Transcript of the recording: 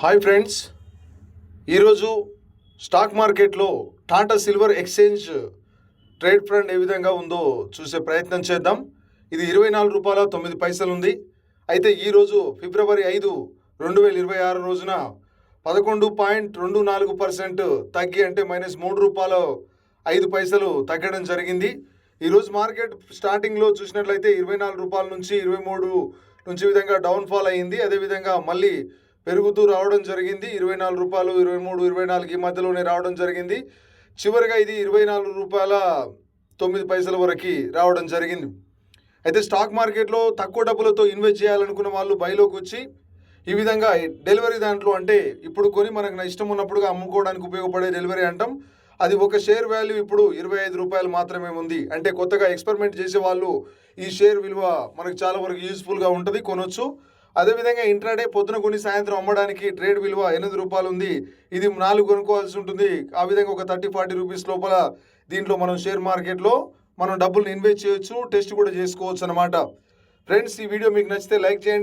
Hi friends, ఈరోజు stock మార్కెట్లో Tata silver exchange traded fund ఏ విధంగా ఉందో చూసే ప్రయత్నం చేద్దాం. ఇది ₹24.09 ఉంది. అయితే ఈరోజు ఫిబ్రవరి 5, 2026 రోజున 11.24% తగ్గి, అంటే -3.05 తగ్గడం జరిగింది. ఈరోజు మార్కెట్ స్టార్టింగ్లో చూసినట్లయితే ₹24 నుంచి 23 నుంచి విధంగా డౌన్ఫాల్ అయ్యింది. అదేవిధంగా మళ్ళీ పెరుగుతూ రావడం జరిగింది. ₹24, 23, 24 ఈ మధ్యలోనే రావడం జరిగింది. చివరిగా ఇది ₹24.09 వరకు రావడం జరిగింది. అయితే స్టాక్ మార్కెట్లో తక్కువ డబ్బులతో ఇన్వెస్ట్ చేయాలనుకున్న వాళ్ళు బైలోకి వచ్చి ఈ విధంగా డెలివరీ దాంట్లో, అంటే ఇప్పుడు కొని మనకు ఇష్టం ఉన్నప్పుడుగా అమ్ముకోవడానికి ఉపయోగపడే డెలివరీ అంటాం. అది ఒక షేర్ వాల్యూ ఇప్పుడు ₹25 మాత్రమే ఉంది. అంటే కొత్తగా ఎక్స్పెరిమెంట్ చేసే వాళ్ళు ఈ షేర్ విలువ మనకు చాలా వరకు యూస్ఫుల్గా ఉంటుంది, కొనొచ్చు. అదేవిధంగా ఇంట్రాడే పొద్దున కొని సాయంత్రం అమ్మడానికి ట్రేడ్ విలువ ₹8 ఉంది. ఇది 4 కొనుక్కోవాల్సి ఉంటుంది. ఆ విధంగా ఒక ₹30-40 లోపల దీంట్లో మనం షేర్ మార్కెట్లో మనం డబ్బులను ఇన్వెస్ట్ చేయొచ్చు, టెస్ట్ కూడా చేసుకోవచ్చు అన్నమాట. ఫ్రెండ్స్, ఈ వీడియో మీకు నచ్చితే లైక్ చేయండి.